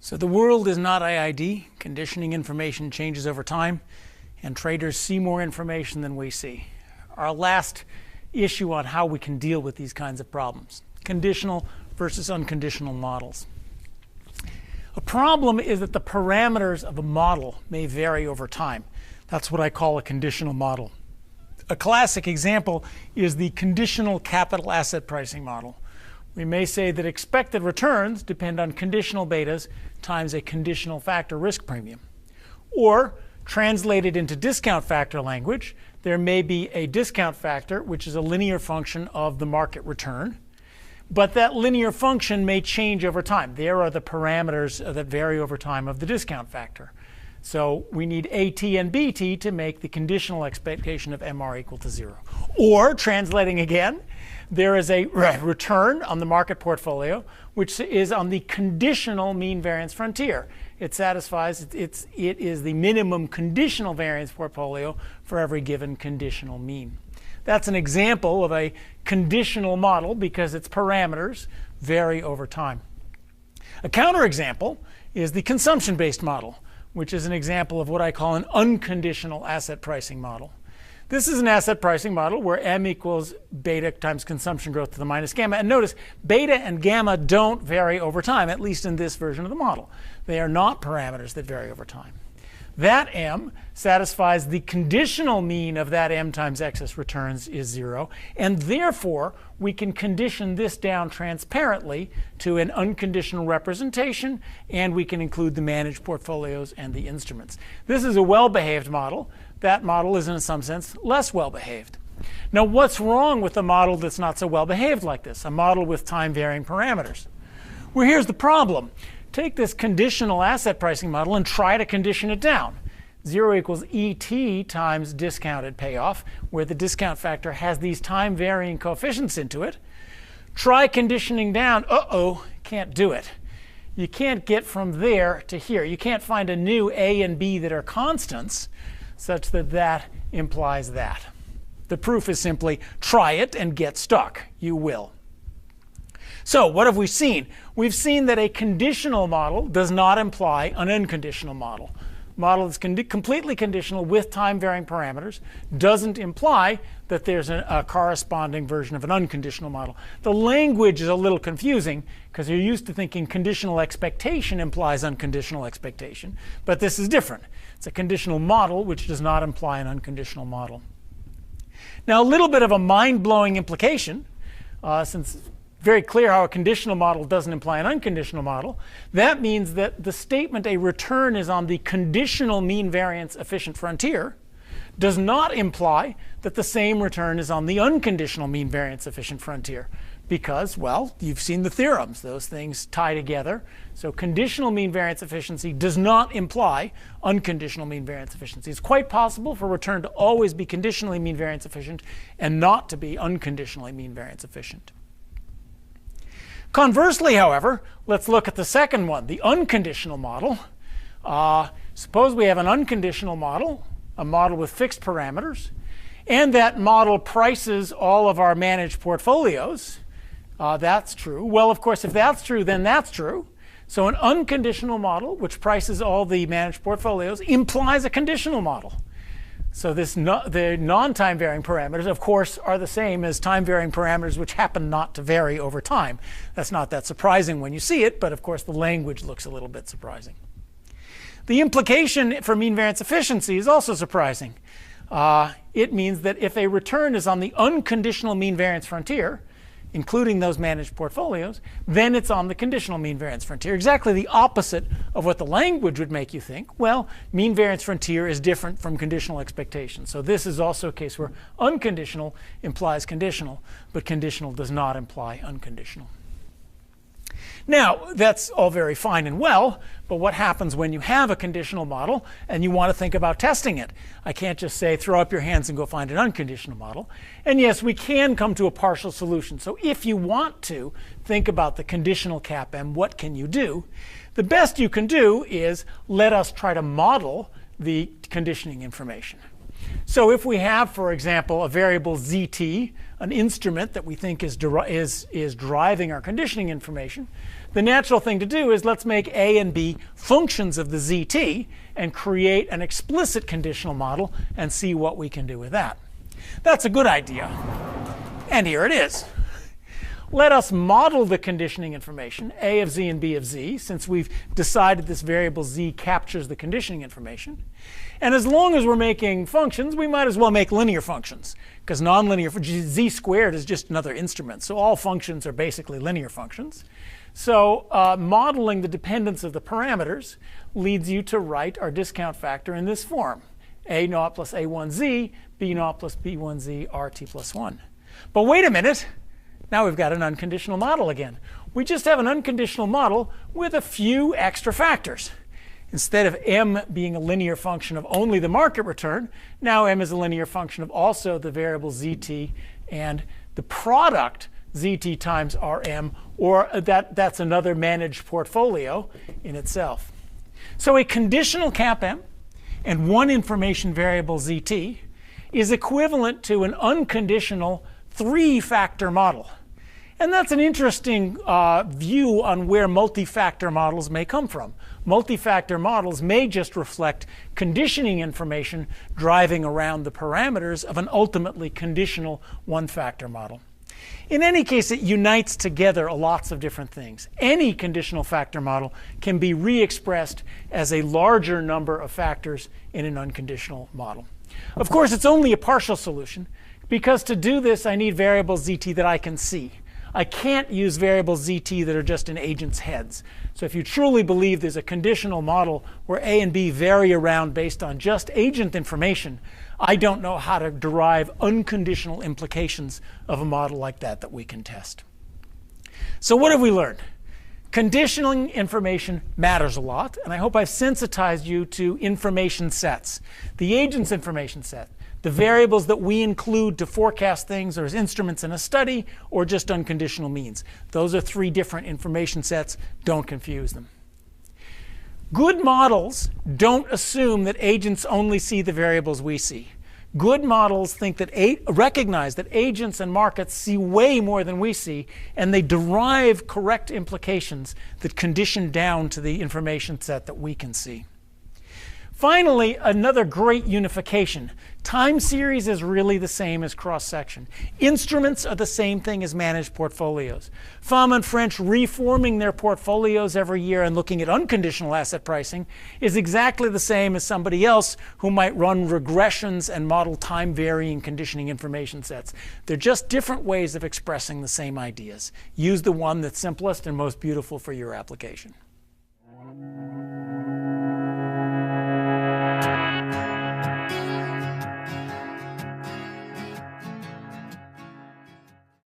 So the world is not IID. Conditioning information changes over time, and traders see more information than we see. Our last issue on how we can deal with these kinds of problems: conditional versus unconditional models. A problem is that the parameters of a model may vary over time. That's what I call a conditional model. A classic example is the conditional capital asset pricing model. We may say that expected returns depend on conditional betas times a conditional factor risk premium. Or, translated into discount factor language, there may be a discount factor, which is a linear function of the market return. But that linear function may change over time. There are the parameters that vary over time of the discount factor. So we need AT and BT to make the conditional expectation of MR equal to 0. Or, translating again, there is a return on the market portfolio, which is on the conditional mean variance frontier. It satisfies, it is the minimum conditional variance portfolio for every given conditional mean. That's an example of a conditional model because its parameters vary over time. A counterexample is the consumption-based model, which is an example of what I call an unconditional asset pricing model. This is an asset pricing model where m equals beta times consumption growth to the minus gamma. And notice, beta and gamma don't vary over time, at least in this version of the model. They are not parameters that vary over time. That m satisfies the conditional mean of that m times excess returns is 0. And therefore, we can condition this down transparently to an unconditional representation. And we can include the managed portfolios and the instruments. This is a well-behaved model. That model is, in some sense, less well-behaved. Now, what's wrong with a model that's not so well-behaved like this, a model with time-varying parameters? Well, here's the problem. Take this conditional asset pricing model and try to condition it down. 0 equals ET times discounted payoff, where the discount factor has these time-varying coefficients into it. Try conditioning down. Uh-oh, can't do it. You can't get from there to here. You can't find a new A and B that are constants such that that implies that. The proof is simply try it and get stuck. You will. So what have we seen? We've seen that a conditional model does not imply an unconditional model. A model that's completely conditional with time-varying parameters doesn't imply that there's a corresponding version of an unconditional model. The language is a little confusing because you're used to thinking conditional expectation implies unconditional expectation. But this is different. It's a conditional model which does not imply an unconditional model. Now, a little bit of a mind-blowing implication, since it's very clear how a conditional model doesn't imply an unconditional model. That means that the statement a return is on the conditional mean variance efficient frontier does not imply that the same return is on the unconditional mean variance efficient frontier. Because, well, you've seen the theorems. Those things tie together. So conditional mean variance efficiency does not imply unconditional mean variance efficiency. It's quite possible for a return to always be conditionally mean variance efficient and not to be unconditionally mean variance efficient. Conversely, however, let's look at the second one, the unconditional model. Suppose we have an unconditional model, a model with fixed parameters, and that model prices all of our managed portfolios. That's true. Well, of course, if that's true, then that's true. So an unconditional model, which prices all the managed portfolios, implies a conditional model. So the non-time-varying parameters, of course, are the same as time-varying parameters which happen not to vary over time. That's not that surprising when you see it, but of course the language looks a little bit surprising. The implication for mean variance efficiency is also surprising. It means that if a return is on the unconditional mean variance frontier, including those managed portfolios, then it's on the conditional mean variance frontier. Exactly the opposite of what the language would make you think. Well, mean variance frontier is different from conditional expectation. So this is also a case where unconditional implies conditional, but conditional does not imply unconditional. Now, that's all very fine and well, but what happens when you have a conditional model and you want to think about testing it? I can't just say throw up your hands and go find an unconditional model. And yes, we can come to a partial solution. So if you want to think about the conditional cap m, what can you do? The best you can do is let us try to model the conditioning information. So if we have, for example, a variable zt, an instrument that we think is driving our conditioning information, the natural thing to do is let's make A and B functions of the ZT and create an explicit conditional model and see what we can do with that. That's a good idea. And here it is. Let us model the conditioning information, A of z and B of z, since we've decided this variable z captures the conditioning information. And as long as we're making functions, we might as well make linear functions, because nonlinear, z squared is just another instrument. So all functions are basically linear functions. So modeling the dependence of the parameters leads you to write our discount factor in this form. A naught plus A1z, B naught plus B1z, RT plus 1. But wait a minute. Now we've got an unconditional model again. We just have an unconditional model with a few extra factors. Instead of m being a linear function of only the market return, now m is a linear function of also the variable zt and the product zt times rm, or that's another managed portfolio in itself. So a conditional cap m and one information variable zt is equivalent to an unconditional three-factor model. And that's an interesting view on where multi-factor models may come from. Multi-factor models may just reflect conditioning information driving around the parameters of an ultimately conditional one-factor model. In any case, it unites together lots of different things. Any conditional factor model can be re-expressed as a larger number of factors in an unconditional model. Of course, it's only a partial solution, because to do this, I need variables zt that I can see. I can't use variables zt that are just in agents' heads. So if you truly believe there's a conditional model where A and B vary around based on just agent information, I don't know how to derive unconditional implications of a model like that we can test. So what have we learned? Conditioning information matters a lot, and I hope I've sensitized you to information sets. The agent's information set, the variables that we include to forecast things as instruments in a study, or just unconditional means. Those are three different information sets. Don't confuse them. Good models don't assume that agents only see the variables we see. Good models recognize that agents and markets see way more than we see, and they derive correct implications that condition down to the information set that we can see. Finally, another great unification. Time series is really the same as cross-section. Instruments are the same thing as managed portfolios. Fama and French reforming their portfolios every year and looking at unconditional asset pricing is exactly the same as somebody else who might run regressions and model time-varying conditioning information sets. They're just different ways of expressing the same ideas. Use the one that's simplest and most beautiful for your application.